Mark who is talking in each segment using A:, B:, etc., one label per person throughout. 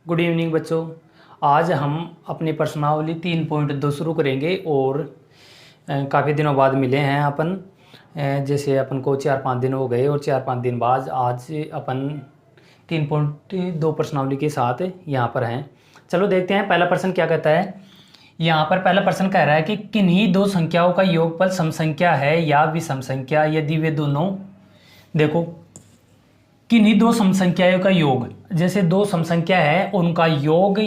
A: Good evening बच्चों। आज हम अपनी प्रश्नावली 3.2 शुरू करेंगे और काफ़ी दिनों बाद मिले हैं अपन। जैसे अपन को 4-5 दिन हो गए और 4-5 दिन बाद आज अपन 3.2 प्रश्नावली के साथ यहाँ पर हैं। चलो देखते हैं पहला प्रश्न क्या कहता है। यहाँ पर पहला प्रश्न कह रहा है कि किन्हीं दो संख्याओं का योगफल सम संख्या है या विषम संख्या यदि वे दोनों, देखो किन्हीं दो सम संख्याओं का योग, जैसे दो सम संख्या है उनका योग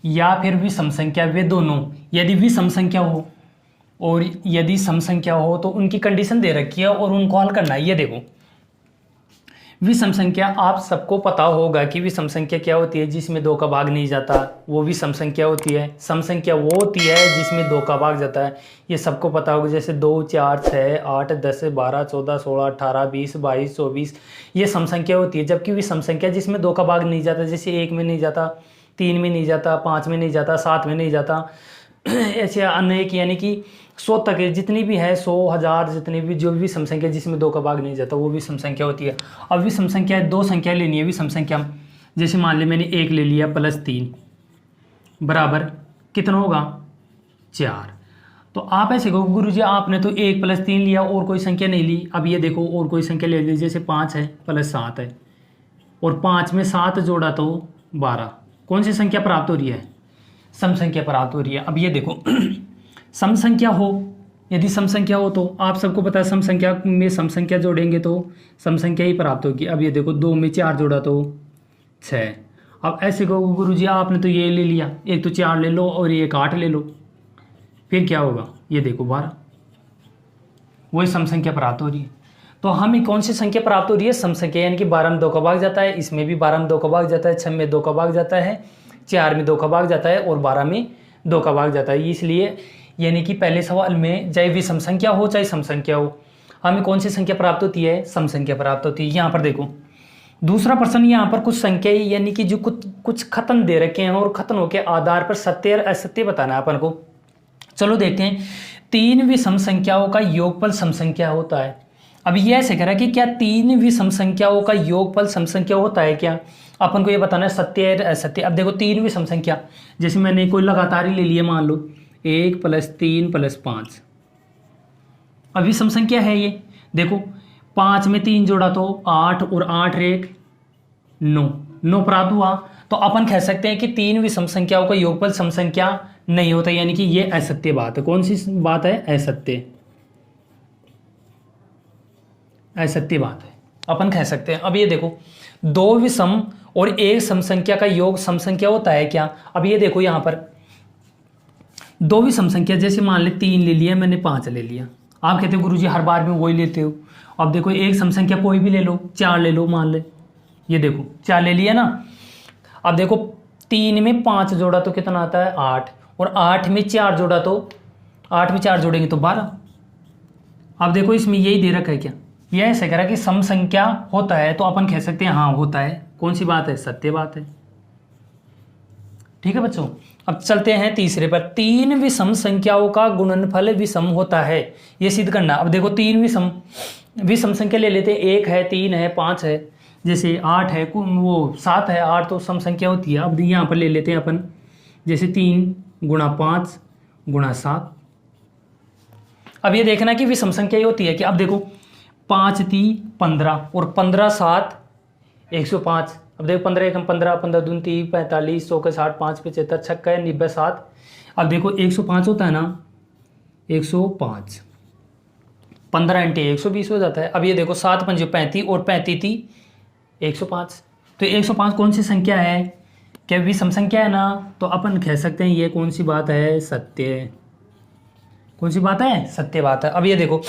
A: या फिर विषम संख्या, वे दोनों यदि विषम संख्या हो और यदि सम संख्या हो तो उनकी कंडीशन दे रखी है और उनको हल करना है। ये देखो विषम संख्या, आप सबको पता होगा कि विषम संख्या क्या होती है, जिसमें दो का भाग नहीं जाता वो विषम संख्या होती है। सम संख्या वो होती है जिसमें दो का भाग जाता है, ये सबको पता होगा। जैसे 2, 4, 6, 8, 10, 12, 14, 16, 18, 20, 22, 24 ये सम संख्या होती है। जबकि विषम संख्या जिसमें दो का भाग नहीं जाता, जैसे 1 में नहीं जाता, 3 में नहीं जाता, 5 में नहीं जाता, 7 में नहीं जाता, ऐसे अनेक यानी कि 100 तक जितनी भी है, 100, 1000 जितनी भी जो भी विषम संख्या जिसमें दो का भाग नहीं जाता वो विषम संख्या होती है। अब विषम संख्या दो संख्या लेनी है विषम संख्या, जैसे मान ले मैंने 1 ले लिया +3 बराबर कितना होगा 4। तो आप ऐसे कहो गुरुजी आपने तो 1 + 3 लिया और कोई संख्या नहीं ली। अब ये देखो और कोई संख्या ले ली, जैसे 5 है +7 है और 5 में 7 जोड़ा तो 12। कौन सी संख्या प्राप्त हो रही है, सम संख्या प्राप्त हो रही है। अब ये देखो सम संख्या हो, यदि सम संख्या हो तो आप सबको पता है सम संख्या में सम संख्या जोड़ेंगे तो सम संख्या ही प्राप्त होगी। अब ये देखो 2 में 4 जोड़ा तो 6। अब ऐसे कहो गुरुजी आपने तो ये ले लिया, एक तो 4 ले लो और एक 8 ले लो, फिर क्या होगा, ये देखो 12, वही सम संख्या प्राप्त हो रही है। तो हमें कौन सी संख्या प्राप्त हो रही है, सम संख्या, यानी कि 12 में 2 का भाग जाता है, इसमें भी 12 में 2 का भाग जाता है, 6 में 2 का भाग जाता है, 4 में 2 का भाग जाता है और 12 में 2 का भाग जाता है। इसलिए यानी कि पहले सवाल में चाहे विषम संख्या हो चाहे सम संख्या हो, हमें कौन सी संख्या प्राप्त होती है, सम संख्या प्राप्त होती है। यहाँ पर देखो दूसरा प्रश्न, यहाँ पर कुछ संख्या यानी कि जो कुछ खत्म दे रखे हैं और खत्म के आधार पर सत्य और असत्य बताना है अपन को। चलो देखते हैं, 3 विषम संख्याओं का योगफल सम संख्या होता है। अब ये ऐसे कह रहा है कि क्या 3 विषम संख्याओं का योगफल सम संख्या होता है क्या, अपन को ये बताना है सत्य और असत्य। अब देखो 3 विषम संख्या, जैसे मैंने कोई लगातार ही ले लिया, मान लो 1 + 3 + 5, अब विषम संख्या है ये। देखो 5 में 3 जोड़ा तो 8 और 8 1 9 प्राप्त हुआ। तो अपन कह सकते हैं कि 3 विषम संख्याओं का योगफल सम संख्या नहीं होता, यानी कि ये असत्य बात है। कौन सी बात है, असत्य, असत्य बात है अपन कह सकते हैं। अब ये देखो 2 विषम और 1 सम संख्या का योग सम संख्या होता है क्या। अब ये देखो यहाँ पर 2 विषम संख्या, जैसे मान ले 3 ले लिया मैंने, 5 ले लिया, आप कहते हो गुरुजी हर बार में वही लेते हो। अब देखो एक सम संख्या कोई भी ले लो, 4 ले लो, मान ले ये देखो 4 ले लिया ना। अब देखो 3 में 5 जोड़ा तो कितना आता है 8 और 8 में 4 जोड़ा तो 8 में 4 जोड़ेंगे तो 12। अब देखो इसमें यही दे रखा है क्या, यह ऐसे कह रहा है कि सम संख्या होता है, तो अपन कह सकते हैं हाँ होता है। कौन सी बात है, सत्य बात है। ठीक है बच्चों, अब चलते हैं तीसरे पर। 3 विषम संख्याओं का गुणनफल विषम होता है, ये सिद्ध करना। अब देखो 3 विषम संख्या ले लेते हैं, 1 है, 3 है, 5 है, जैसे 8 है, वो 7 है, 8 तो सम संख्या होती है। अब यहाँ पर ले लेते हैं अपन, जैसे 3 × 5 × 7। अब ये देखना कि विषम संख्या ही होती है कि, अब देखो 5 × 3 = 15 और 15 × 7 = 105। अब देखो 15 × 1 = 15, 15 × 2 = 30, 45, 100 के 60, 5 × 5 = 75, 6 × 90, 7। अब देखो 105 होता है ना, 105, 15 × 120 हो जाता है। अब ये देखो 7 × 5 = 35 और 35 × 105, तो 105 कौन सी संख्या है, क्या विषम संख्या है ना। तो अपन कह सकते हैं ये कौन सी बात है, सत्य। कौन सी बात है, सत्य बात है। अब ये देखो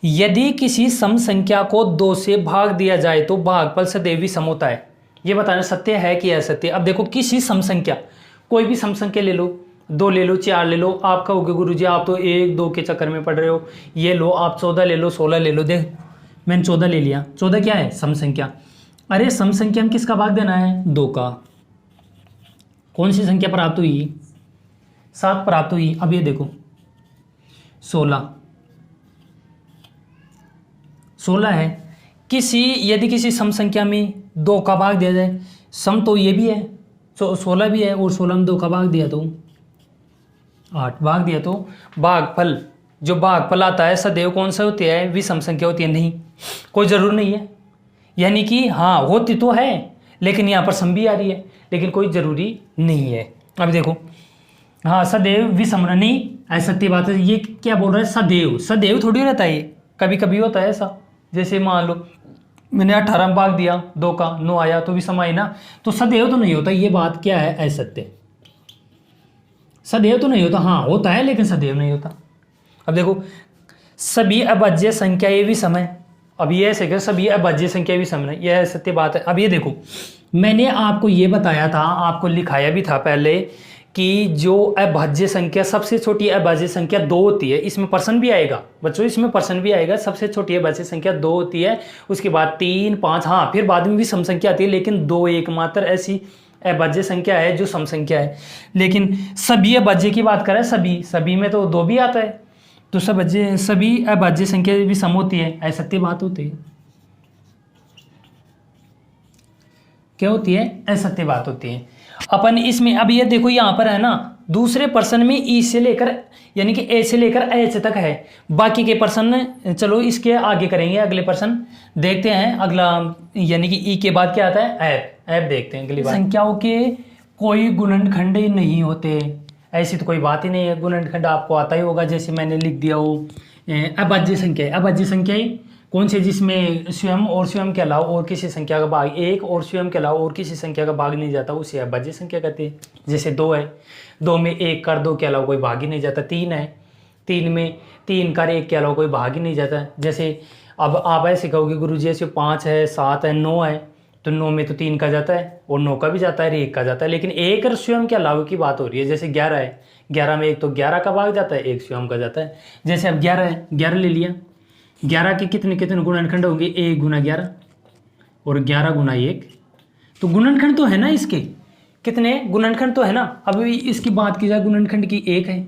A: यदि किसी सम संख्या को 2 से भाग दिया जाए तो भागफल सदैव विषम होता है, ये बताना सत्य है कि असत्य। अब देखो किसी सम संख्या, कोई भी सम संख्या ले लो, 2 ले लो, 4 ले लो, आप कहोगे गुरुजी आप तो 1 2 के चक्कर में पड़ रहे हो, ये लो आप 14 ले लो, 16 ले लो। देख मैंने 14 ले लिया, 14 क्या है, सम संख्या। अरे सम संख्या में किसका भाग देना है, 2 का। कौन सी संख्या प्राप्त हुई, 7 प्राप्त हुई। अब ये देखो 16 है। यदि किसी सम संख्या में 2 का भाग दिया जाए, सम तो ये भी है 16 भी है और 16 में 2 का भाग दिया तो 8 भाग दिया तो भागफल, जो भागफल आता है सदैव कौन सा होती है, विषम संख्या होती है। नहीं, कोई जरूर नहीं है, यानी कि हाँ होती तो है लेकिन यहाँ पर सम भी आ रही है, लेकिन कोई जरूरी नहीं है। अब देखो, हाँ सदैव विषम नहीं, ऐसा सत्य बात है। ये क्या बोल रहा है, सदैव, सदैव थोड़ी रहता है, ये कभी कभी होता है ऐसा। जैसे मान लो मैंने 18 में भाग दिया, 2 का 9 आया तो विषम आई ना, तो सदैव तो नहीं होता। ये बात क्या है, असत्य, सदैव तो नहीं होता। हाँ होता है लेकिन सदैव नहीं होता। अब देखो, सभी अभाज्य संख्या ये विषम है। अब ये ऐसे कर, सभी अभाज्य संख्या विषम है, यह सत्य बात है। अब ये देखो, मैंने आपको ये बताया था, आपको लिखाया भी था पहले कि जो अभाज्य संख्या, सबसे छोटी अभाज्य संख्या 2 होती है। इसमें पर्सन भी आएगा बच्चों, इसमें पर्सन भी आएगा। सबसे छोटी अभाज्य संख्या 2 होती है, उसके बाद 3, 5, हाँ फिर बाद में भी सम संख्या आती है, लेकिन 2 एकमात्र ऐसी अभाज्य संख्या है जो सम संख्या है। लेकिन सभी अभाज्य की बात करें, सभी में तो 2 भी आता है, तो सभी अभाज्य संख्या भी सम होती है, ऐसी सत्य बात होती है। क्या होती है, असत्य बात होती है। अपन इसमें अब ये देखो, यहाँ पर है ना, दूसरे पर्सन में ई से लेकर यानी कि ए से लेकर एच तक है। बाकी के पर्सन चलो इसके आगे करेंगे, अगले पर्सन देखते हैं। अगला यानी कि ई के बाद क्या आता है, ऐप देखते हैं अगली बार। संख्याओं के कोई गुणनखंड नहीं होते, ऐसी तो कोई बात ही नहीं है। गुणनखंड आपको आता ही होगा, जैसे मैंने लिख दिया हो अभाज्य संख्या। अभाज्य संख्याएं कौन से, जिसमें स्वयं और स्वयं के अलावा और किसी संख्या का भाग, एक और स्वयं के अलावा और किसी संख्या का भाग नहीं जाता, उसे अभाज्य संख्या कहते हैं। जैसे 2 है, 2 में 1 कर 2 के अलावा कोई भाग ही नहीं जाता। 3 है, 3 में 3 कर 1 के अलावा कोई भाग ही नहीं जाता। जैसे अब आप ऐसे कहोगे गुरुजी ऐसे 5 है, 7 है, 9 है, तो 9 में तो 3 का जाता है और 9 का भी जाता है, 1 का जाता है। लेकिन एक और स्वयं के अलावा की बात हो रही है। जैसे 11 है, 11 में एक तो 11 का भाग जाता है, एक स्वयं का जाता है। जैसे अब 11 है, 11 ले लिया, 11 के कितने कितने गुणनखंड होंगे, 1 गुना 11 और 11 गुना 1, तो गुणनखंड तो है ना इसके, कितने गुणनखंड तो है ना। अभी इसकी बात की जाए, गुणनखंड की 1 है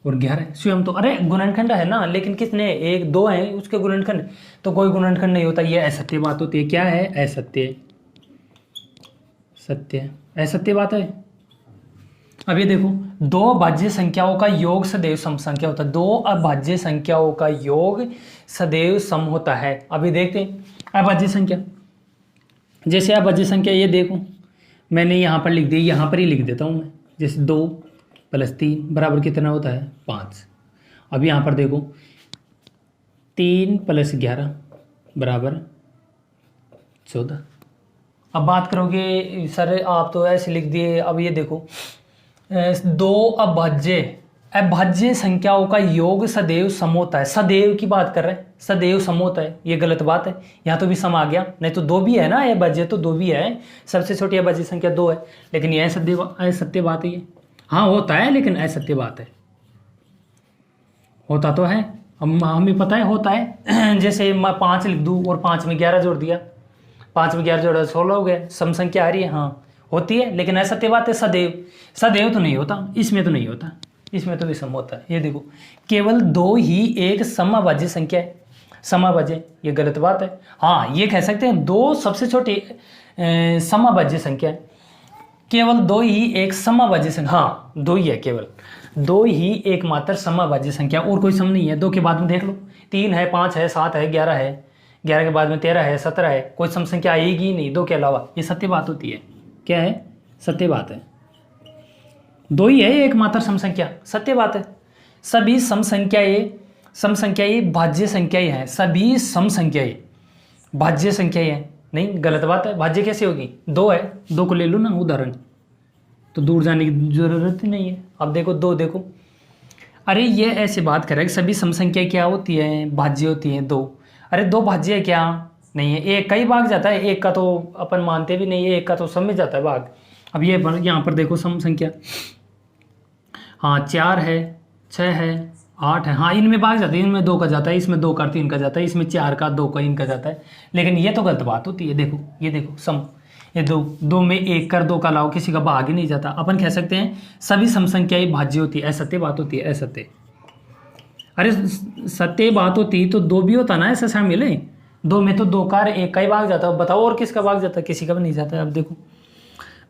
A: और 11 है, स्वयं तो अरे गुणनखंड है ना, लेकिन कितने, 1 2 है उसके गुणनखंड, तो कोई गुणनखंड नहीं होता। ये असत्य बात होती है। क्या है, असत्य, सत्य, असत्य बात है। अब ये देखो, 2 अभाज्य संख्याओं का योग सदैव सम संख्या होता है। 2 अभाज्य संख्याओं का योग सदैव सम होता है। अभी देखते हैं अभाज्य संख्या। जैसे अभाज्य संख्या ये देखो, मैंने यहाँ पर लिख दी, यहाँ पर ही लिख देता हूँ मैं। जैसे 2 + 3 बराबर कितना होता है, 5। अब यहाँ पर देखो, 3 + 11 बराबर 14। अब बात करोगे सर आप तो ऐसे लिख दिए। अब ये देखो, 2 अभाज्य संख्याओं का योग सदैव सम होता है। सदैव की बात कर रहे हैं, सदैव सम होता है, ये गलत बात है। यहाँ तो भी सम आ गया, नहीं तो 2 भी है ना, अभाज्य तो 2 भी है। सबसे छोटी अभाज्य संख्या 2 है, लेकिन यह असत्य बात है। ये हाँ होता है लेकिन असत्य बात है। होता तो है, हमें पता है होता है। जैसे मैं 5 लिख दूँ और 5 में 11 जोड़ दिया, 5 में 11 जोड़ा 16 हो गया, सम संख्या आ रही है। हाँ होती है, लेकिन असत्य बात है। सदैव तो नहीं होता, इसमें तो नहीं होता, इसमें तो विषम होता है। ये देखो, केवल 2 ही एक समअभाज्य संख्या है। समअभाज्य, ये गलत बात है। हाँ ये कह सकते हैं 2 सबसे छोटी समअभाज्य संख्या है। केवल 2 ही एक समअभाज्य संख्या, हाँ 2 ही है, केवल 2 ही एकमात्र समअभाज्य संख्या, और कोई सम नहीं है। 2 के बाद में देख लो, 3 है, 5 है, 7 है, 11 है, 11 के बाद में 13 है, 17 है, कोई सम संख्या आएगी ही नहीं 2 के अलावा। ये सत्य बात होती है। क्या है, सत्य बात है। 2 ही है एकमात्र सम संख्या, सत्य बात है। सभी सम संख्याएं भाज्य संख्याएं हैं। सभी सम संख्याएं भाज्य संख्याएं हैं। नहीं, गलत बात है। भाज्य कैसे होगी, 2 है, 2 को ले लो ना उदाहरण, तो दूर जाने की जरूरत ही नहीं है। अब देखो 2 देखो, अरे ये ऐसे बात करें सभी सम संख्याएं क्या होती है, भाज्य होती हैं 2। अरे 2 भाज्य है क्या, नहीं है। एक का ही भाग जाता है, एक का तो अपन मानते भी नहीं है, एक का तो सम में जाता है भाग। अब ये यहाँ पर देखो सम संख्या, हाँ 4 है, 6 है, 8 है, हाँ इनमें भाग जाते हैं। इनमें 2 का जाता है, इसमें 2 का 3 का जाता है, इसमें 4 का 2 का इनका जाता है। लेकिन ये तो गलत बात होती है। देखो ये देखो सम, ये 2 में 1 कर 2 का अलावा किसी का भाग ही नहीं जाता। अपन कह सकते हैं सभी सम संख्याएं भाज्य होती है, असत्य बात होती है, असत्य। अरे सत्य बात होती तो 2 भी होता ना, ऐसा शामिल है। 2 में तो 2 का 1 का ही भाग जाता है। बताओ और किसका भाग जाता है, किसी का भी नहीं जाता है। अब देखो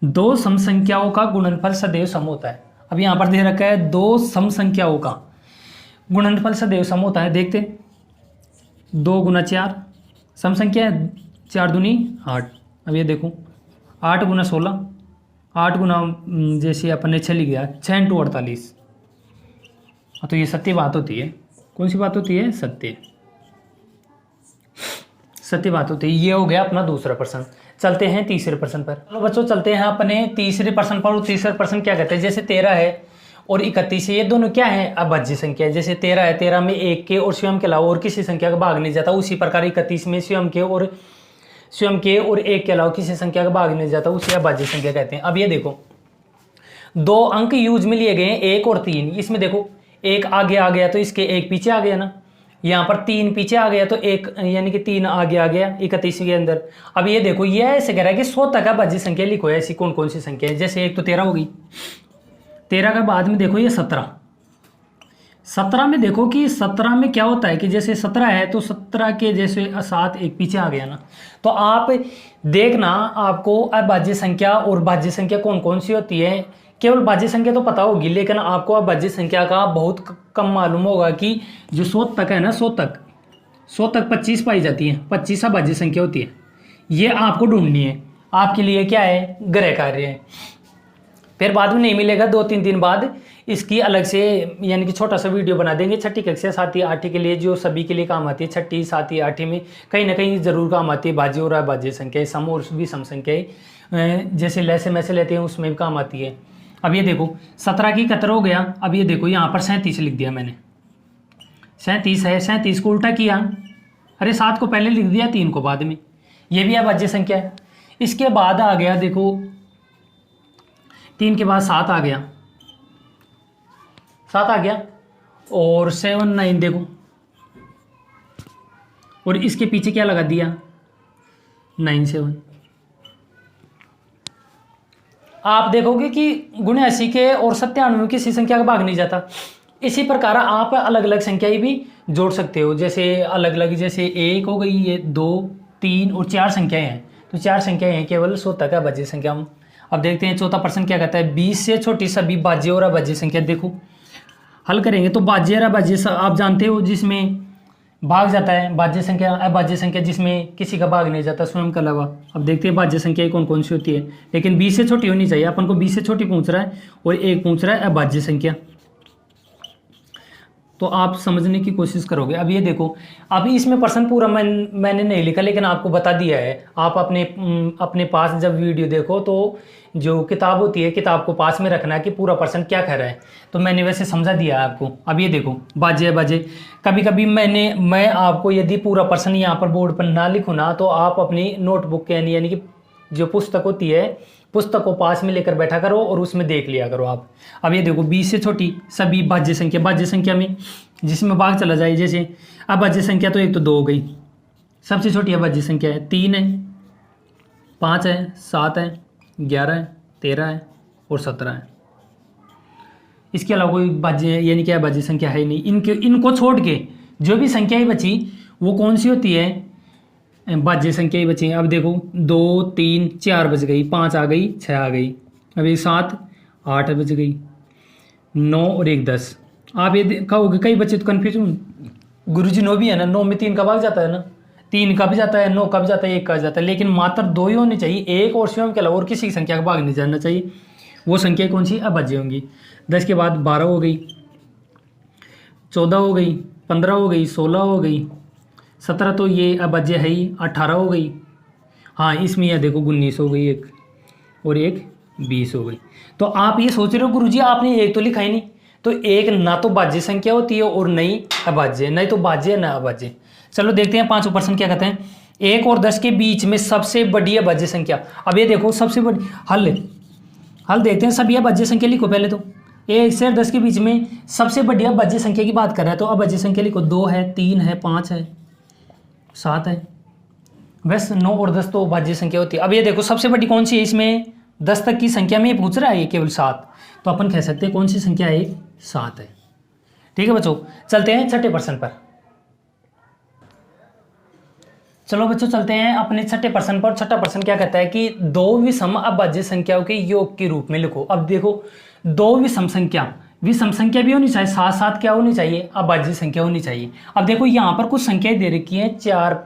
A: दो सम संख्याओं का गुणनफल सदैव सम होता है। अब यहाँ पर दे रखा है दो सम संख्याओं का गुणनफल सदैव सम होता है। देखते 2 गुना 4 सम संख्या है, 4 दूनी 8। अब ये देखो 8 गुना 16, 8 गुना जैसे अपन ने 6 लिख गया, 6 × 48। तो ये सत्य बात होती है। कौन सी बात होती है? सत्य बात होती है। ये हो गया अपना दूसरा प्रश्न। चलते हैं तीसरे प्रश्न पर। चलो बच्चों चलते हैं अपने तीसरे प्रश्न पर। और तीसरा प्रश्न क्या कहते हैं? जैसे 13 है और 31 है, ये दोनों क्या है? अभाज्य संख्या है। जैसे 13 है, 13 में 1 के और स्वयं के अलावा और किसी संख्या का भाग नहीं जाता। उसी प्रकार 31 में स्वयं के और 1 के अलावा किसी संख्या का भाग नहीं जाता, उसे अभाज्य संख्या कहते हैं। अब ये देखो 2 अंक यूज में लिए गए हैं, 1 और 3। इसमें देखो 1 आगे आ गया तो इसके 1 पीछे आ गया ना, यहाँ पर 3 पीछे आ गया तो 1 यानी कि 3 आगे आ गया 31 के अंदर। अब ये देखो ये ऐसे कह रहा है कि 100 तक अभाज्य संख्या लिखो। ऐसी कौन कौन सी संख्या है? जैसे एक तो 13 हो गई, 13 का बाद में देखो ये 17 में देखो कि 17 में क्या होता है कि जैसे 17 है तो 17 के जैसे 7 एक पीछे आ गया ना। तो आप देखना आपको अभाज्य संख्या और भाज्य संख्या कौन कौन सी होती है। केवल भाज्य संख्या तो पता होगी, लेकिन आपको अभाज्य संख्या का बहुत कम मालूम होगा कि जो 100 तक है ना, 100 तक 25 पाई जाती है, 25 अभाज्य संख्या होती है। ये आपको ढूंढनी है, आपके लिए क्या है? गृह कार्य है। फिर बाद में नहीं मिलेगा, 2-3 दिन बाद इसकी अलग से यानी कि छोटा सा वीडियो बना देंगे। छठी कक्षा 7वीं 8वीं के लिए, जो सभी के लिए काम आती है। छठी 7वीं 8वीं में कहीं ना कहीं जरूर काम आती है भाज्य और अभाज्य संख्या, सम और विषम संख्याएं। जैसे लैसे मैसे लेते हैं उसमें भी काम आती है। अब ये देखो 17 की 71 हो गया। अब ये देखो यहाँ पर 37 लिख दिया मैंने, 37 है, 37 को उल्टा किया, अरे 7 को पहले लिख दिया, 3 को बाद में। ये भी अभाज्य संख्या है। इसके बाद आ गया देखो 3 के बाद 7 आ गया, 7 आ गया और 7 9 देखो, और इसके पीछे क्या लगा दिया? 9 7। आप देखोगे कि 79 के और 97 में किसी संख्या का भाग नहीं जाता। इसी प्रकार आप अलग अलग संख्याएं भी जोड़ सकते हो। जैसे अलग अलग, जैसे 1 हो गई, ये 2 3 और 4 संख्याएं हैं, तो 4 संख्याएं हैं केवल 100 तक अभाज्य संख्या। अब देखते हैं चौथा प्रश्न क्या कहता है? 20 से छोटी सभी भाज्य और अभाज्य संख्या। देखो हल करेंगे तो भाज्य और अभाज्य आप जानते हो, जिसमें भाग जाता है भाज्य संख्या, अभाज्य संख्या जिसमें किसी का भाग नहीं जाता स्वयं के अलावा। अब देखते हैं भाज्य संख्या कौन कौन सी होती है, लेकिन 20 से छोटी होनी चाहिए। अपन को 20 से छोटी पूछ रहा है और एक पूछ रहा है अभाज्य संख्या, तो आप समझने की कोशिश करोगे। अब ये देखो, अभी इसमें प्रश्न पूरा मैंने नहीं लिखा, लेकिन आपको बता दिया है। आप अपने पास जब वीडियो देखो तो जो किताब होती है, किताब को पास में रखना है कि पूरा प्रश्न क्या कह रहा है। तो मैंने वैसे समझा दिया है आपको। अब ये देखो भाज्य अभाज्य, कभी कभी मैं आपको यदि पूरा प्रश्न यहाँ पर बोर्ड पर ना लिखूँ ना, तो आप अपनी नोटबुक के यानी कि जो पुस्तक होती है, पुस्तक को पास में लेकर बैठा करो और उसमें देख लिया करो आप। अब ये देखो 20 से छोटी सभी भाज्य संख्या, भाज्य संख्या में जिसमें भाग चला जाए, जैसे अभाज्य संख्या तो एक तो 2 हो गई, सबसे छोटी अभाज्य संख्या है 3 है, 5 है, 7 है, 11 है, 13 है और 17 है। इसके अलावा कोई भाज्य यानी कि अभाज्य संख्या है ही नहीं। इनको छोड़ के जो भी संख्याएं बची वो कौन सी होती है? भाज्य संख्या ही बची। अब देखो 2 3 4 बच गई, 5 आ गई, 6 आ गई, अभी 7 8 बच गई, 9 और 1 10। आप ये कहोगे कई बच्चे तो कन्फ्यूजन, गुरुजी 9 भी है ना, 9 में 3 का भाग जाता है ना, 3 कब जाता है, 9 कब जाता है, 1 कब जाता है। लेकिन मात्र 2 ही होने चाहिए, 1 और स्वयं के अलावा और किसी संख्या का भाग नहीं जाना चाहिए। वो संख्या कौन सी? अभाज्य होंगी। 10 के बाद 12 हो गई, 14 हो गई, 15 हो गई, 16 हो गई, 17 तो ये अभाज्य है ही, 18 हो गई। हाँ इसमें यह देखो 19 हो गई, एक और एक 20 हो गई। तो आप ये सोच रहे हो गुरुजी आपने एक तो लिखा ही नहीं, तो एक ना तो भाज्य संख्या होती है और नहीं अभाज्य, नहीं तो भाज्य ना अभाज्य। चलो देखते हैं 5वां प्रश्न क्या कहते हैं? 1 और 10 के बीच में सबसे बड़ी अभाज्य संख्या। अब ये देखो सबसे बड़ी हल देखते हैं। सभी अभाज्य संख्या लिखो पहले तो। 1 से 10 के बीच में सबसे बड़ी अभाज्य संख्या की बात कर रहा है, तो अभाज्य संख्या लिखो। 2 है, 3 है, 5 है, 7 है। बस 9 और 10 तो भाज्य संख्या होती है। अब ये देखो सबसे बड़ी कौन सी है? इसमें 10 तक की संख्या में ये पूछ रहा है, ये केवल 7, तो अपन कह सकते हैं कौन सी संख्या है? 7 है। ठीक है बच्चों, चलते हैं छठे प्रश्न पर। चलो बच्चों चलते हैं अपने छठे प्रश्न पर। छठा प्रश्न क्या कहता है कि दो विषम अभाज्य संख्याओं के योग के रूप में लिखो। अब देखो दो विषम संख्या भी होनी चाहिए, साथ साथ क्या होनी चाहिए, अभाज्य संख्या होनी चाहिए। अब देखो यहाँ पर कुछ संख्याएं दे रखी हैं, 4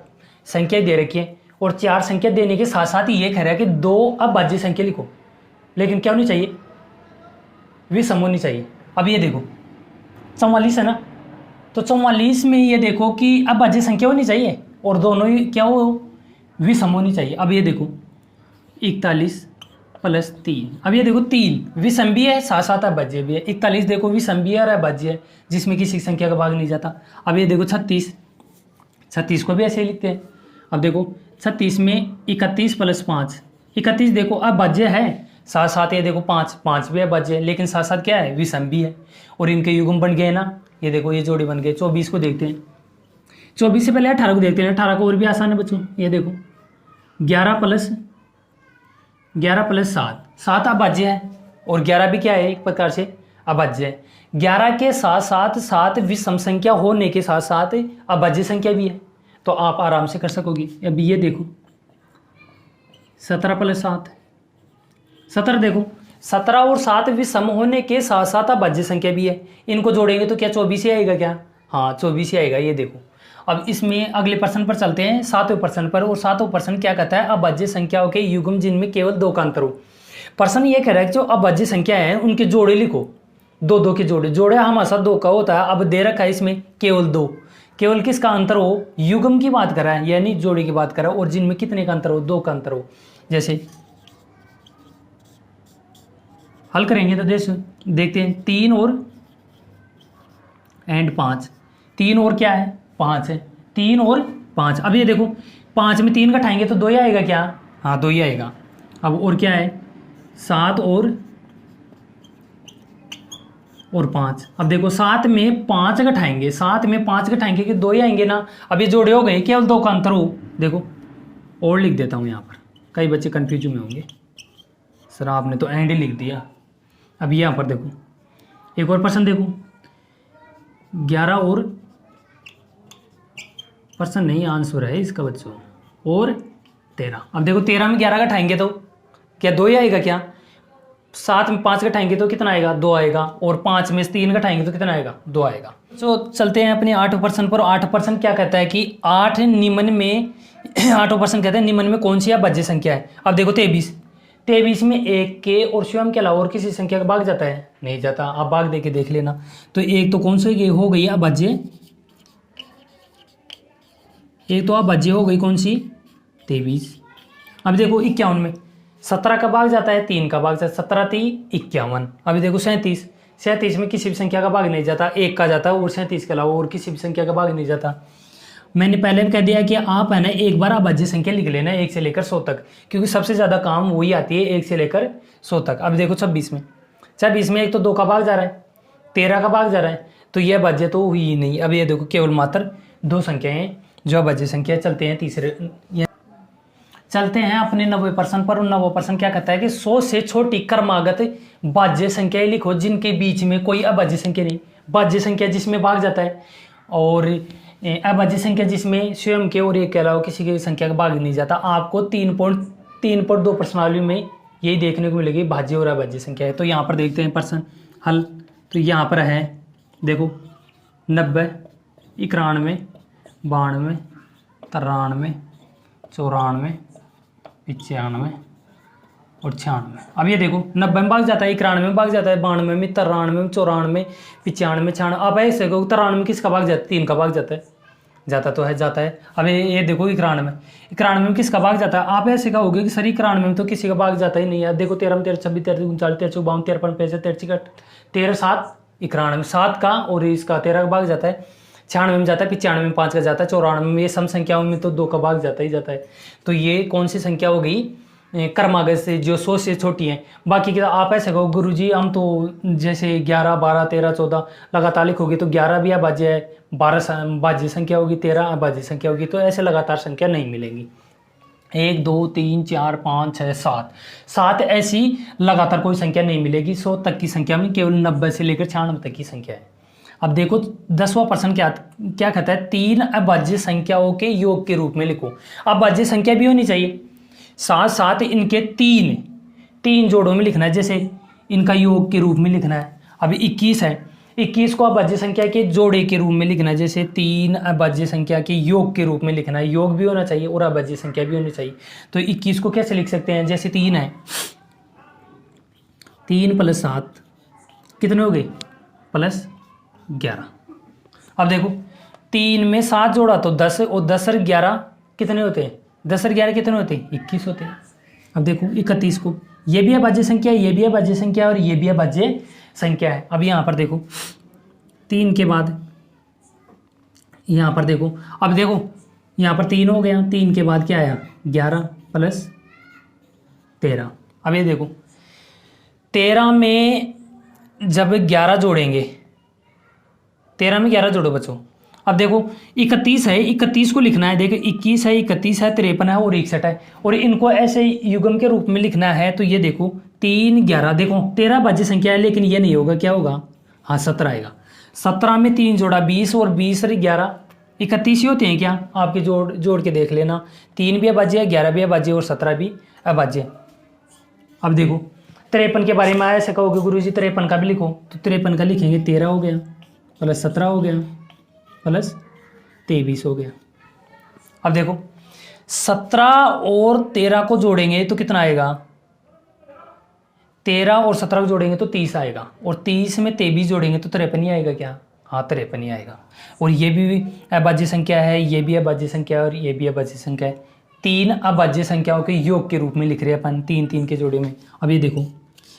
A: संख्याएं दे रखी हैं और 4 संख्या देने के साथ साथ ये कह रहा है कि दो अभाज्य संख्या लिखो, लेकिन क्या होनी चाहिए, विषम होनी चाहिए। अब ये देखो 44 है ना, तो 44 में ये देखो कि अभाज्य संख्या होनी चाहिए और दोनों ही क्या हो, विषम होनी चाहिए। अब ये देखो 41 + 3, अब ये देखो 3 विषम भी है साथ साथ अभाज्य भी है। 41 देखो विषम भी है और अभाज्य है, जिसमें किसी संख्या का भाग नहीं जाता। अब ये देखो 36 को भी ऐसे ही लिखते हैं। अब देखो 36 में 31 + 5, 31 देखो अभाज्य है, साथ साथ ये देखो 5 भी अभाज्य है, लेकिन साथ साथ क्या है, विषम भी है और इनके युग्म बन गए ना, ये देखो ये जोड़ी बन गए। 24 को देखते हैं, 24 से पहले 18 को देखते हैं। 18 को और भी आसान है बच्चों, ये देखो 11 + 7 अभाज्य है और 11 भी क्या है, एक प्रकार से अभाज्य है। 11 के साथ साथ 7 विषम संख्या होने के साथ साथ अभाज्य संख्या भी है, तो आप आराम से कर सकोगे। अब ये देखो 17 + 7, 17 देखो 17 और 7 विषम होने के साथ साथ अभाज्य संख्या भी है, इनको जोड़ेंगे तो क्या 24 ही आएगा क्या, हाँ 24 ही आएगा। ये देखो अब इसमें अगले प्रश्न पर चलते हैं, 7वें प्रश्न पर। और 7वां प्रश्न क्या कहता है, अभाज्य संख्याओं के युग्म जिनमें केवल 2 का अंतर हो। प्रश्न ये कह रहा है कि जो अभाज्य संख्या है उनके जोड़े लिखो, 2 के जोड़े हमारे 2 का होता है। अब दे रखा है इसमें केवल 2, केवल किसका अंतर हो, युग्म की बात कर रहा है यानी जोड़ी की बात कर रहा है, और जिनमें कितने का अंतर हो, 2 का अंतर हो। जैसे हल करेंगे तो देखते हैं 3 और 5, 3 और क्या है, 5 है, 3 और 5। अब ये देखो 5 में 3 घटाएंगे तो 2 ही आएगा क्या, हाँ 2 ही आएगा। अब और क्या है, 7 और 5। अब देखो 7 में 5 घटाएंगे, 7 में 5 घटाएंगे कि 2 ही आएंगे ना। अब ये जोड़े हो गए, केवल 2 का अंतर हो। देखो और लिख देता हूँ यहाँ पर, कई बच्चे कन्फ्यूज में होंगे, सर आपने तो एंड ही लिख दिया। अब यहाँ पर देखो एक और प्रश्न देखो, 11 और प्रश्न नहीं आंसर है इसका बच्चों, और 13। अब देखो 13 में 11 घटाएंगे तो क्या 2 ही आएगा क्या, 7 में 5 घटाएंगे तो कितना आएगा, 2 आएगा, और 5 में 3 घटाएंगे तो कितना आएगा, 2 आएगा। तो चलते हैं अपने 8वें प्रश्न पर। 8वां प्रश्न क्या कहता है कि 8वां प्रश्न कहता है निम्न में कौन सी अभाज्य संख्या है। अब देखो 23 में 1 के और स्वयं के अलावा और किसी संख्या का भाग जाता है, नहीं जाता। आप भाग दे के देख लेना, तो एक तो कौन सी हो गई अभाज्य, एक तो अभाज्य हो गई कौन सी, 23। अब देखो 51 में 17 का भाग जाता है, 3 का भाग जाता है, 17 3 51। अभी देखो 37 में किसी भी संख्या का भाग नहीं जाता, 1 का जाता है, और 37 के अलावा और किसी भी संख्या का भाग नहीं जाता। मैंने पहले भी कह दिया कि आप है ना एक बार अभाज्य संख्या लिख लेना 1 से लेकर 100 तक, क्योंकि सबसे ज़्यादा काम वही आती है 1 से लेकर 100 तक। अब देखो 26 में एक तो 2 का भाग जा रहा है, 13 का भाग जा रहा है, तो यह अभाज्य तो हुई ही नहीं। अब ये देखो केवल मात्र 2 संख्याएं जो अभाज्य संख्या। चलते हैं अपने 90वें प्रश्न पर। 90वां प्रश्न क्या कहता है कि 100 से छोटी क्रमागत भाज्य संख्याएं लिखो जिनके बीच में कोई अभाज्य संख्या नहीं। भाज्य संख्या जिसमें भाग जाता है, और अभाज्य संख्या जिसमें स्वयं के और 1 के अलावा किसी की संख्या का भाग नहीं जाता। आपको 3.2 प्रश्नावली में यही देखने को मिलेगी, भाज्य और अभाज्य संख्या है। तो यहाँ पर देखते हैं प्रश्न हल। तो यहाँ पर है देखो 90, 91, 92, 93, 94, 95 और 96। अब ये देखो 90 में भाग जाता है, 91 में भाग जाता है, 92 में, 93 में, 94, 95, 96। अब ऐसे 93 में किसका भाग जाता है, 3 का भाग जाता है, जाता है। अब ये देखो 91 में किसका भाग जाता है। आप ऐसे कहोगे कि सर 91 में तो किसी का भाग जाता ही नहीं है। देखो 13 में 13, 26, 33, 39, 43, 52, 53, 55, 13, 7, 91 7 का और इसका 13 का भाग जाता है। 96 में जाता है, 95 में 5 का जाता है, 94 में, ये सम संख्याओं में तो 2 का भाग जाता ही जाता है। तो ये कौन सी संख्या हो गई क्रमागत से जो 100 से छोटी है। बाकी की आप ऐसे कहो गुरुजी हम तो जैसे 11, 12, 13, 14 लगातार लिखोगे तो 11 भी अभाज्य है, 12 भाज्य संख्या होगी, 13 अभाज्य संख्या होगी, तो ऐसे लगातार संख्या नहीं मिलेगी। 1 2 3 4 5 6 7 ऐसी लगातार कोई संख्या नहीं मिलेगी। 100 तक की संख्या में केवल 90 से लेकर 96 तक की संख्या है। अब देखो 10वां प्रश्न क्या क्या कहता है, 3 अभाज्य संख्याओं के योग के रूप में लिखो। अभाज्य संख्या भी होनी चाहिए, साथ साथ इनके तीन जोड़ों में लिखना है, जैसे इनका योग के रूप में लिखना है। अभी 21 है, 21 को अभाज्य संख्या के जोड़े के रूप में लिखना है, जैसे 3 अभाज्य संख्या के योग के रूप में लिखना है। योग भी होना चाहिए और अभाज्य संख्या भी होनी चाहिए। तो 21 को कैसे लिख सकते हैं, जैसे 3 है, 3 + 7 कितने हो गए, +11। अब देखो 3 में 7 जोड़ा तो 10, और 10 और 11 कितने होते हैं, 10 और 11 कितने होते हैं, 21 होते हैं। अब देखो 31 को, ये भी अभाज्य संख्या है, ये भी अभाज्य संख्या है और ये भी अभाज्य संख्या है। अब यहाँ पर देखो 3 के बाद यहाँ पर देखो, अब देखो यहाँ पर 3 हो गया, 3 के बाद क्या आया, 11 + 13। अब ये देखो 13 में जब 11 जोड़ेंगे, 13 में 11 जोड़ो बच्चों। अब देखो 31 है, 31 को लिखना है, देखो 21 है, 31 है, 53 है और 61 है, और इनको ऐसे युग्म के रूप में लिखना है। तो ये देखो 3 11, देखो 13 अभाज्य संख्या है, लेकिन ये नहीं होगा, क्या होगा, हाँ 17 आएगा। 17 में 3 जोड़ा 20, और 20 और 11 31 ही होते हैं क्या, आपके जोड़ के देख लेना। 3 भी अभाज्य है, 11 भी अभाज्य और 17 भी अभाज्य। अब देखो 53 के बारे में ऐसे कहोगे गुरुजी 53 का भी लिखो, तो 53 का लिखेंगे, 13 हो गया +17 हो गया +23 हो गया। अब देखो 17 और 13 को जोड़ेंगे तो कितना आएगा, 13 और 17 को जोड़ेंगे तो 30 आएगा, और 30 में 23 जोड़ेंगे तो 53 ही आएगा क्या, हाँ 53 ही आएगा। और ये भी अभाज्य संख्या है, ये भी अभाज्य संख्या है और ये भी अभाज्य संख्या है। 3 अभाज्य संख्याओं के योग के रूप में लिख रहे हैं अपन, 3 के जोड़े में। अब ये देखो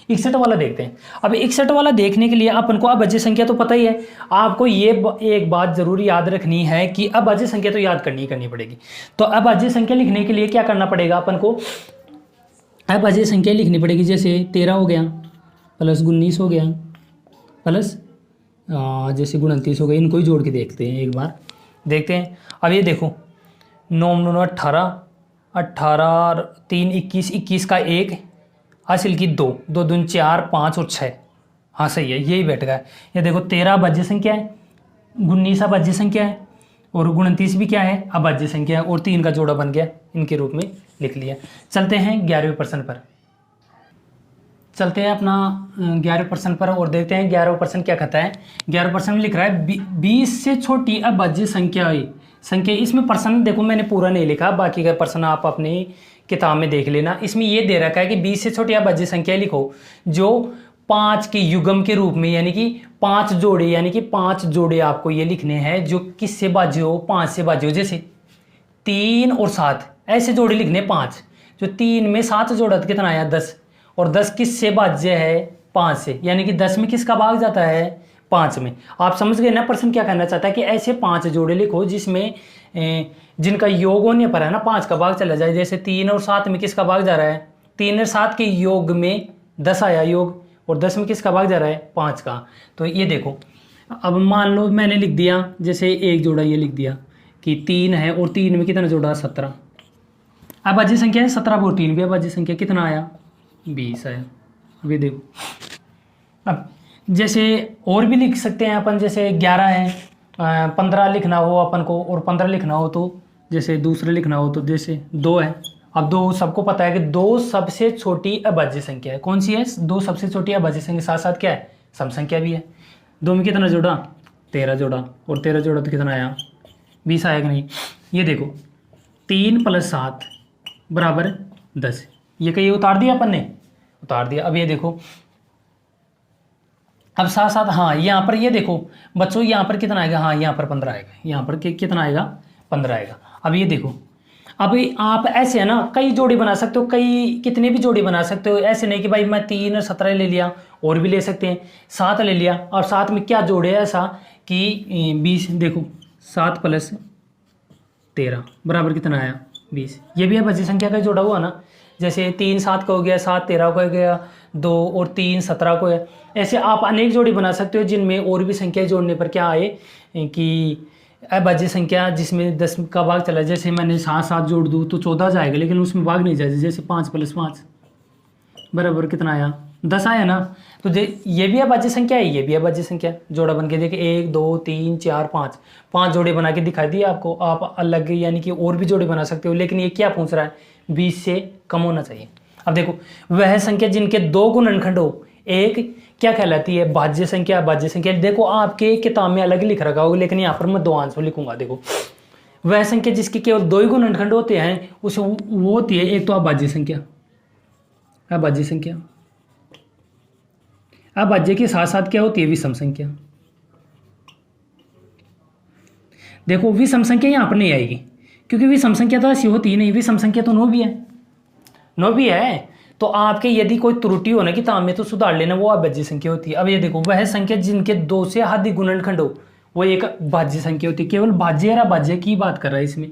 A: 61 वाला देखते हैं। अब 61 वाला देखने के लिए अपन को अभाज्य संख्या तो पता ही है, आपको ये एक बात जरूर याद रखनी है कि अभाज्य संख्या तो याद करनी पड़ेगी। तो अभाज्य संख्या लिखने के लिए क्या करना पड़ेगा, अपन को अभाज्य संख्या लिखनी पड़ेगी, जैसे 13 हो गया +19 हो गया प्लस जैसे 29 हो गया। इनको ही जोड़ के देखते हैं, एक बार देखते हैं। अब ये देखो 9 9 18, 18 3 21, 21 का 1, हासिल की 2 2 दून 4 5 और 6, हाँ सही है, यही बैठ गया। ये देखो 13 अभाज्य संख्या है, 19 अभाज्य संख्या है और 29 भी क्या है, अभाज्य संख्या है, और 3 का जोड़ा बन गया, इनके रूप में लिख लिया। चलते हैं 11वें प्रश्न पर, चलते हैं अपना 11वें प्रश्न पर और देखते हैं 11वां प्रश्न क्या कहता है। 11वां प्रश्न में लिख रहा है 20 से छोटी अभाज्य संख्या। इसमें प्रश्न देखो मैंने पूरा नहीं लिखा, बाकी का प्रश्न आप अपनी किताब में देख लेना। इसमें ये दे रखा है कि 20 से छोटी अभाज्य संख्या लिखो जो 5 के युग्म के रूप में, यानी कि 5 जोड़े, यानी कि 5 जोड़े आपको ये लिखने हैं जो किससे भाज्य हो, 5 से भाज्य हो। जैसे 3 और 7 ऐसे जोड़े लिखने 5, जो 3 में 7 जोड़ा तो कितना आया 10, और 10 किससे भाज्य है, 5 से, यानी कि 10 में किसका भाग जाता है, 5 में। आप समझ गए ना प्रश्न क्या कहना चाहता है, कि ऐसे 5 जोड़े लिखो जिसमें जिनका योग होने पर है ना 5 का भाग चला जाए। जैसे 3 और 7 में किसका भाग जा रहा है, 3 और 7 के योग में 10 आया योग, और 10 में किसका भाग जा रहा है, 5 का। तो ये देखो अब मान लो मैंने लिख दिया, जैसे एक जोड़ा ये लिख दिया कि 3 है, और 3 में कितना जोड़ा, 17। अभाज्य संख्या है 17 और 3 भी अभाज्य संख्या, कितना आया, 20 आया। अभी देखो अब जैसे और भी लिख सकते हैं अपन, जैसे 11 है, 15 लिखना हो अपन को, और 15 लिखना हो तो जैसे दूसरे लिखना हो तो जैसे 2 है। अब 2 सबको पता है कि 2 सबसे छोटी अभाज्य संख्या है। कौन सी है, 2 सबसे छोटी अभाज्य संख्या, साथ साथ क्या है, सम संख्या भी है। 2 में कितना जोड़ा, 13 जोड़ा, और 13 जोड़ा तो कितना आया, 20 आया कि नहीं। ये देखो 3 + 7 = 10, ये कहीं उतार दिया अपन ने, उतार दिया। अब ये देखो अब साथ साथ हाँ यहाँ पर ये देखो बच्चों, यहाँ पर कितना आएगा, हाँ यहाँ पर 15 आएगा, यहाँ पर कितना आएगा, 15 आएगा। अब ये देखो, अब आप ऐसे है ना कई जोड़ी बना सकते हो, कितने भी जोड़ी बना सकते हो। ऐसे नहीं कि भाई मैं 3 और 17 ले लिया, और भी ले सकते हैं, 7 ले लिया, और 7 में क्या जोड़े ऐसा कि 20। देखो 7 + 13 बराबर कितना आया, 20। ये भी अभाज्य संख्या का जोड़ा हुआ ना, जैसे 3 7 का हो गया, 7 13 का हो गया, 2 और 3 17 को है। ऐसे आप अनेक जोड़ी बना सकते हो जिनमें और भी संख्या जोड़ने पर क्या आए कि अभाज्य संख्या जिसमें 10 का भाग चला। जैसे मैंने 7 7 जोड़ दूँ तो 14 जाएगा, लेकिन उसमें भाग नहीं जाएगा। जैसे 5 + 5 बराबर कितना आया, 10 आया ना, तो ये भी अभाज्य संख्या है, ये भी अभाज्य संख्या है। जोड़ा बन के देखिए 1 2 3 4 5, 5 जोड़े बना के दिखा दिए आपको। आप अलग यानी कि और भी जोड़े बना सकते हो, लेकिन ये क्या पूछ रहा है, 20 से कम होना चाहिए। अब देखो वह संख्या जिनके 2 गुणनखंड हो, एक क्या कहलाती है, भाज्य संख्या। भाज्य संख्या देखो आपके किताब में अलग लिख रखा होगा, लेकिन यहाँ पर मैं 2 आंसर लिखूंगा। देखो वह संख्या जिसके केवल 2 ही गुणनखंड होते हैं उसे वो होती है, एक तो अभाज्य संख्या। अभाज्य संख्या, अभाज्य के साथ साथ क्या होती है, विषम संख्या। देखो विषम संख्या यहाँ पर नहीं आएगी, क्योंकि विषम संख्या तो ऐसी होती ही नहीं। विषम संख्या तो 9 भी है, 9 भी है। तो आपके यदि कोई त्रुटि हो ना किताब में तो सुधार लेना, वो अभाज्य संख्या होती है। अब ये देखो वह संख्या जिनके 2 से अधिक गुणनखंड हो, वो एक भाज्य संख्या होती है। केवल भाज्य और अभाज्य की बात कर रहा है इसमें,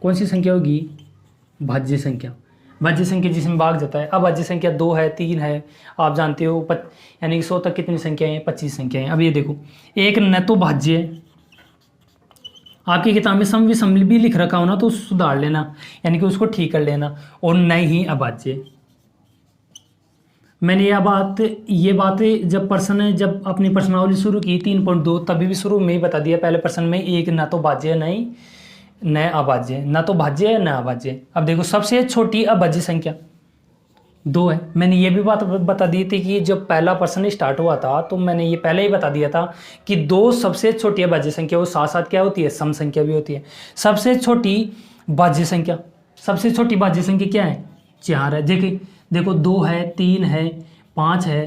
A: कौन सी संख्या होगी, भाज्य संख्या। भाज्य संख्या जिसमें भाग जाता है। अभाज्य संख्या 2 है, 3 है, आप जानते हो। यानी कि 100 तक कितनी संख्याएं हैं, 25 संख्याएं। अब ये देखो एक न तो भाज्य है, आपकी किताब में सम विषम भी लिख रखा हो ना तो सुधार लेना, यानी कि उसको ठीक कर लेना, और न ही अभाज्य। मैंने ये बातें जब अपनी प्रश्नावली शुरू की 3.2 तभी भी शुरू में ही बता दिया पहले प्रश्न में, एक ना तो भाज्य नहीं न अभाज्य, ना तो भाज्य है न अभाज्य। अब देखो सबसे छोटी अभाज्य संख्या 2 है। मैंने ये भी बात बता दी थी कि जब पहला प्रश्न स्टार्ट हुआ था तो मैंने ये पहले ही बता दिया था कि 2 सबसे छोटी अभाज्य संख्या वो साथ साथ क्या होती है, सम संख्या भी होती है। सबसे छोटी भाज्य संख्या, सबसे छोटी भाज्य संख्या क्या है, 4 है। देखो 2 है, 3 है, 5 है,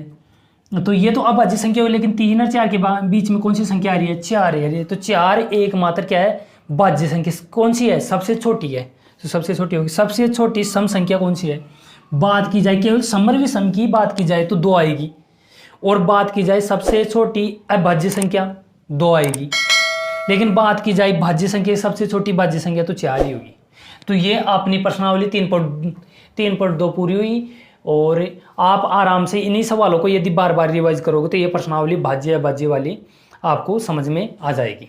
A: तो ये तो अभाज्य संख्या हो, लेकिन 3 और 4 के बीच में कौन सी संख्या आ रही है, 4 आ रही है। तो 4 एकमात्र क्या है, भाज्य संख्या। कौन सी है, सबसे छोटी है, तो सबसे छोटी होगी। सबसे छोटी सम संख्या कौन सी है, बात की जाए केवल सम और विषम की बात की जाए तो 2 आएगी, और बात की जाए सबसे छोटी अभाज्य संख्या 2 आएगी, लेकिन बात की जाए भाज्य संख्या सबसे छोटी भाज्य संख्या तो 4 ही होगी। तो ये अपनी प्रश्नावली 3.2 पूरी हुई, और आप आराम से इन्हीं सवालों को यदि बार बार रिवाइज करोगे तो ये प्रश्नावली भाज्य अभाज्य वाली आपको समझ में आ जाएगी।